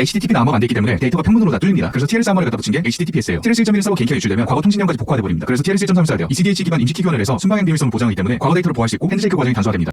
HTTP는 암호가 안 되기 때문에 데이터가 평문으로 다 뚫립니다. 그래서 TLS 암호를 갖다 붙인 게 HTTPS예요. TLS 1.1을 서버 개인키가 유출되면 과거 통신량까지 복구가 돼버립니다. 그래서 TLS 1.3을 써야 돼요. ECDH 기반 임시 키 교환을 해서 순방향 비밀성을 보장하기 때문에 과거 데이터를 보호할 수 있고 핸드쉐이크 과정이 단순화됩니다.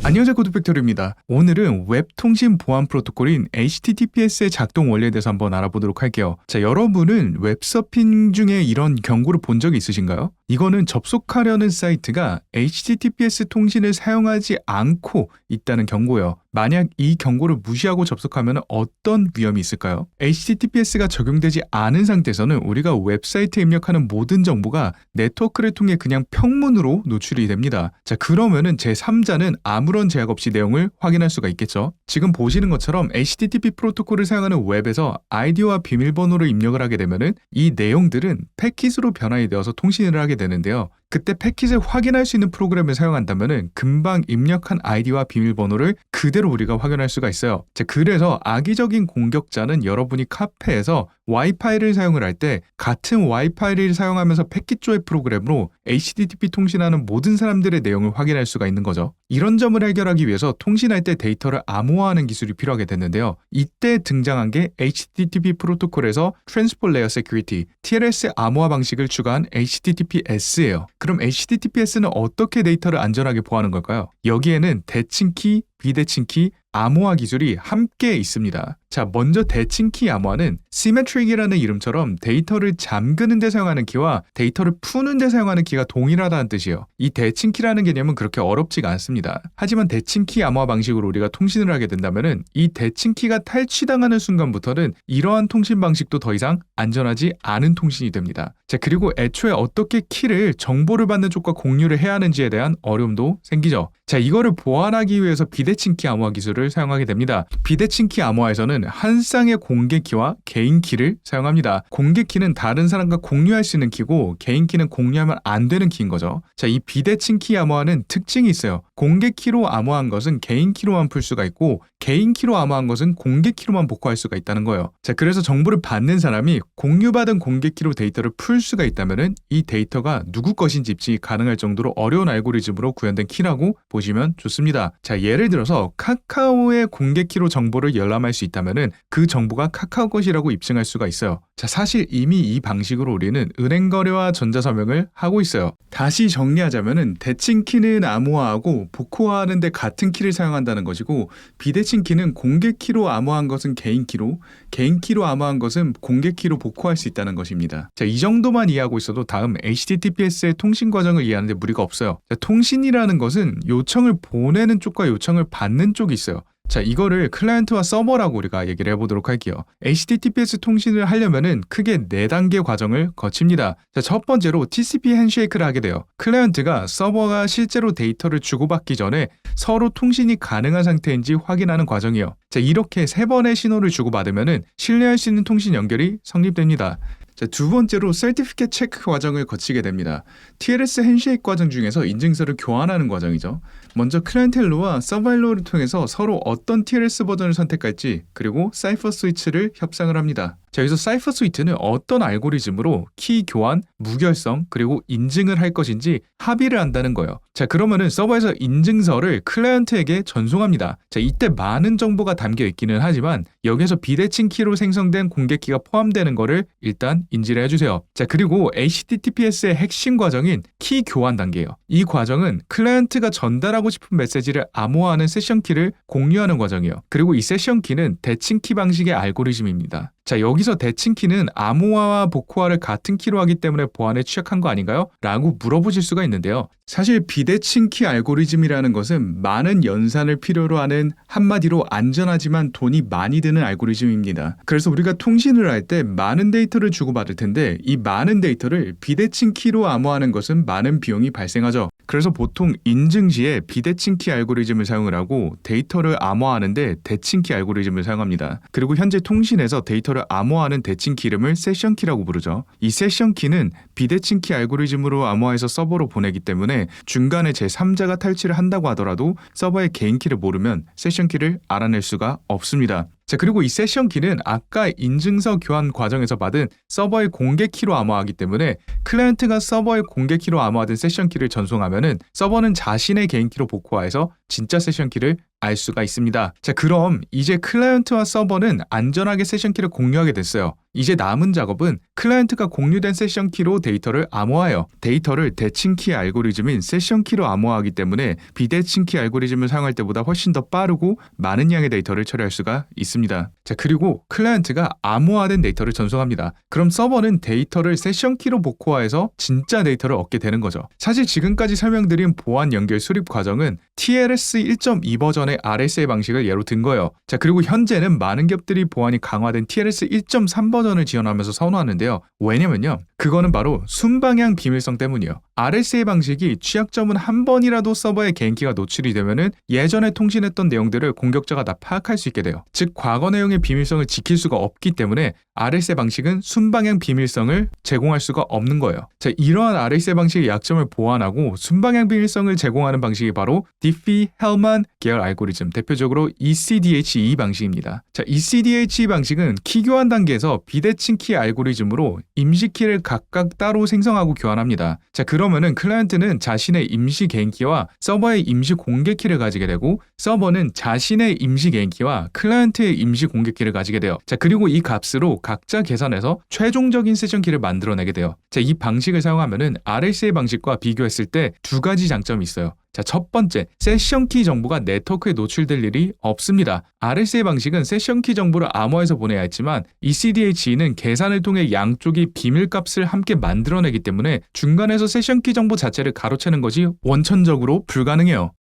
안녕하세요, 코드팩토리입니다. 오늘은 웹 통신 보안 프로토콜인 HTTPS의 작동 원리에 대해서 한번 알아보도록 할게요. 자, 여러분은 웹서핑 중에 이런 경고를 본 적이 있으신가요? 이거는 접속하려는 사이트가 HTTPS 통신을 사용하지 않고 있다는 경고예요. 만약 이 경고를 무시하고 접속하면 어떤 위험이 있을까요? HTTPS가 적용되지 않은 상태에서는 우리가 웹사이트에 입력하는 모든 정보가 네트워크를 통해 그냥 평문으로 노출이 됩니다. 자, 그러면은 제3자는 아무런 제약 없이 내용을 확인할 수가 있겠죠. 지금 보시는 것처럼 HTTP 프로토콜을 사용하는 웹에서 아이디와 비밀번호를 입력을 하게 되면은 이 내용들은 패킷으로 변환이 되어서 통신을 하게 되는데요. 그때 패킷을 확인할 수 있는 프로그램을 사용한다면은 금방 입력한 아이디와 비밀번호를 그대로 우리가 확인할 수가 있어요. 자, 그래서 악의적인 공격자는 여러분이 카페에서 와이파이를 사용을 할 때 같은 와이파이를 사용하면서 패킷 조회 프로그램으로 HTTP 통신하는 모든 사람들의 내용을 확인할 수가 있는 거죠. 이런 점을 해결하기 위해서 통신할 때 데이터를 암호화하는 기술이 필요하게 됐는데요. 이때 등장한 게 HTTP 프로토콜에서 Transport Layer Security, TLS 암호화 방식을 추가한 HTTPS예요. 그럼 HTTPS는 어떻게 데이터를 안전하게 보호하는 걸까요? 여기에는 대칭키, 비대칭키, 암호화 기술이 함께 있습니다. 자, 먼저 대칭키 암호화는 시메트릭이라는 이름처럼 데이터를 잠그는 데 사용하는 키와 데이터를 푸는 데 사용하는 키가 동일하다는 뜻이에요. 이 대칭키라는 개념은 그렇게 어렵지가 않습니다. 하지만 대칭키 암호화 방식으로 우리가 통신을 하게 된다면은 이 대칭키가 탈취당하는 순간부터는 이러한 통신 방식도 더 이상 안전하지 않은 통신이 됩니다. 자, 그리고 애초에 어떻게 키를 정보를 받는 쪽과 공유를 해야 하는지에 대한 어려움도 생기죠. 자, 이거를 보완하기 위해서 비대칭키 암호화 기술을 사용하게 됩니다. 비대칭키 암호화에서는 한 쌍의 공개 키와 개인 키를 사용합니다. 공개 키는 다른 사람과 공유할 수 있는 키고 개인 키는 공유하면 안 되는 키인 거죠. 자, 이 비대칭키 암호화는 특징이 있어요. 공개 키로 암호화한 것은 개인 키로만 풀 수가 있고 개인 키로 암호화한 것은 공개 키로만 복구할 수가 있다는 거예요. 자, 그래서 정보를 받는 사람이 공유받은 공개 키로 데이터를 풀 수가 있다면은 이 데이터가 누구 것인지 입증이 가능할 정도로 어려운 알고리즘으로 구현된 키라고 보시면 좋습니다. 자, 예를 들어서 카카오의 공개 키로 정보를 열람할 수 있다면은 그 정보가 카카오 것이라고 입증할 수가 있어요. 자, 사실 이미 이 방식으로 우리는 은행 거래와 전자서명을 하고 있어요. 다시 정리하자면은 대칭키는 암호화하고 복호화하는 데 같은 키를 사용한다는 것이고 비대칭키는 공개 키로 암호화한 것은 개인 키로, 개인 키로 암호화한 것은 공개 키로 복호할 수 있다는 것입니다. 자, 이 정도만 이해하고 있어도 다음 HTTPS의 통신 과정을 이해하는 데 무리가 없어요. 자, 통신이라는 것은 요청을 보내는 쪽과 요청을 받는 쪽이 있어요. 자, 이거를 클라이언트와 서버라고 우리가 얘기를 해보도록 할게요. HTTPS 통신을 하려면은 크게 4단계 과정을 거칩니다. 자, 첫 번째로 TCP 핸쉐이크를 하게 돼요. 클라이언트가 서버가 실제로 데이터를 주고받기 전에 서로 통신이 가능한 상태인지 확인하는 과정이에요. 자, 이렇게 3번의 신호를 주고받으면은 신뢰할 수 있는 통신 연결이 성립됩니다. 자, 두 번째로 Certificate Check 과정을 거치게 됩니다. TLS 핸쉐이크 과정 중에서 인증서를 교환하는 과정이죠. 먼저 클라이언트 헬로와 서버 헬로를 통해서 서로 어떤 TLS 버전을 선택할지 그리고 사이퍼 스위치를 협상을 합니다. 자, 여기서 사이퍼 스위치는 어떤 알고리즘으로 키 교환, 무결성, 그리고 인증을 할 것인지 합의를 한다는 거예요. 자, 그러면은 서버에서 인증서를 클라이언트에게 전송합니다. 자, 이때 많은 정보가 담겨 있기는 하지만 여기서 비대칭 키로 생성된 공개 키가 포함되는 거를 일단 인지를 해주세요. 자, 그리고 HTTPS의 핵심 과정인 키 교환 단계예요. 이 과정은 클라이언트가 전달하고 싶은 메시지를 암호화하는 세션 키를 공유하는 과정이에요. 그리고 이 세션 키는 대칭 키 방식의 알고리즘입니다. 자, 여기서 대칭키는 암호화와 복호화를 같은 키로 하기 때문에 보안에 취약한 거 아닌가요? 라고 물어보실 수가 있는데요. 사실 비대칭키 알고리즘이라는 것은 많은 연산을 필요로 하는 한마디로 안전하지만 돈이 많이 드는 알고리즘입니다. 그래서 우리가 통신을 할 때 많은 데이터를 주고받을 텐데 이 많은 데이터를 비대칭키로 암호화하는 것은 많은 비용이 발생하죠. 그래서 보통 인증 시에 비대칭키 알고리즘을 사용을 하고 데이터를 암호화하는데 대칭키 알고리즘을 사용합니다. 그리고 현재 통신에서 데이터를 암호화하는 대칭키 이름을 세션키라고 부르죠. 이 세션키는 비대칭키 알고리즘으로 암호화해서 서버로 보내기 때문에 중간에 제3자가 탈취를 한다고 하더라도 서버의 개인키를 모르면 세션키를 알아낼 수가 없습니다. 자, 그리고 이 세션 키는 아까 인증서 교환 과정에서 받은 서버의 공개 키로 암호화하기 때문에 클라이언트가 서버의 공개 키로 암호화된 세션 키를 전송하면은 서버는 자신의 개인 키로 복호화해서 진짜 세션 키를 알 수가 있습니다. 자, 그럼 이제 클라이언트와 서버는 안전하게 세션 키를 공유하게 됐어요. 이제 남은 작업은 클라이언트가 공유된 세션 키로 데이터를 암호화해요. 데이터를 대칭 키 알고리즘인 세션 키로 암호화하기 때문에 비대칭 키 알고리즘을 사용할 때보다 훨씬 더 빠르고 많은 양의 데이터를 처리할 수가 있습니다. 자, 그리고 클라이언트가 암호화된 데이터를 전송합니다. 그럼 서버는 데이터를 세션 키로 복호화해서 진짜 데이터를 얻게 되는 거죠. 사실 지금까지 설명드린 보안 연결 수립 과정은 TLS 1.2 버전의 RSA 방식을 예로 든 거예요. 자, 그리고 현재는 많은 기업들이 보안이 강화된 TLS 1.3 버전을 지원하면서 선호하는데요. 왜냐면요, 그거는 바로 순방향 비밀성 때문이에요. RSA 방식이 취약점은 한 번이라도 서버의 개인키가 노출이 되면은 예전에 통신했던 내용들을 공격자가 다 파악할 수 있게 돼요. 즉, 과거 내용의 비밀성을 지킬 수가 없기 때문에 RSA 방식은 순방향 비밀성을 제공할 수가 없는 거예요. 자, 이러한 RSA 방식의 약점을 보완하고 순방향 비밀성을 제공하는 방식이 바로 디피-헬만 계열 알고리즘, 대표적으로 ECDHE 방식입니다. 자, ECDHE 방식은 키 교환 단계에서 비대칭 키 알고리즘으로 임시 키를 각각 따로 생성하고 교환합니다. 자, 그러면은 클라이언트는 자신의 임시 개인키와 서버의 임시 공개키를 가지게 되고 서버는 자신의 임시 개인키와 클라이언트의 임시 공개키를 가지게 돼요. 자, 그리고 이 값으로 각자 계산해서 최종적인 세션키를 만들어내게 돼요. 자, 이 방식을 사용하면은 RSA 방식과 비교했을 때 두 가지 장점이 있어요. 자, 첫 번째, 세션키 정보가 네트워크에 노출될 일이 없습니다. RSA 방식은 세션키 정보를 암호화해서 보내야 했지만 ECDHE는 계산을 통해 양쪽이 비밀값을 함께 만들어내기 때문에 중간에서 세션키 정보 자체를 가로채는 것이 원천적으로 불가능해요.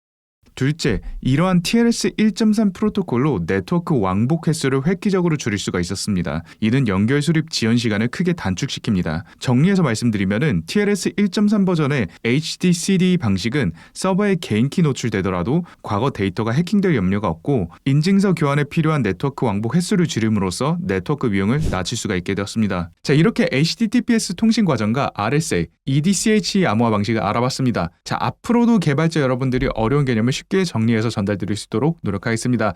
둘째, 이러한 TLS 1.3 프로토콜로 네트워크 왕복 횟수를 획기적으로 줄일 수가 있었습니다. 이는 연결 수립 지연 시간을 크게 단축시킵니다. 정리해서 말씀드리면은 TLS 1.3 버전의 HDCD 방식은 서버에 개인키 노출되더라도 과거 데이터가 해킹될 염려가 없고 인증서 교환에 필요한 네트워크 왕복 횟수를 줄임으로써 네트워크 비용을 낮출 수가 있게 되었습니다. 자, 이렇게 HTTPS 통신 과정과 RSA, EDCHE 암호화 방식을 알아봤습니다. 자, 앞으로도 개발자 여러분들이 어려운 개념을 쉽게 정리해서 전달드릴 수 있도록 노력하겠습니다.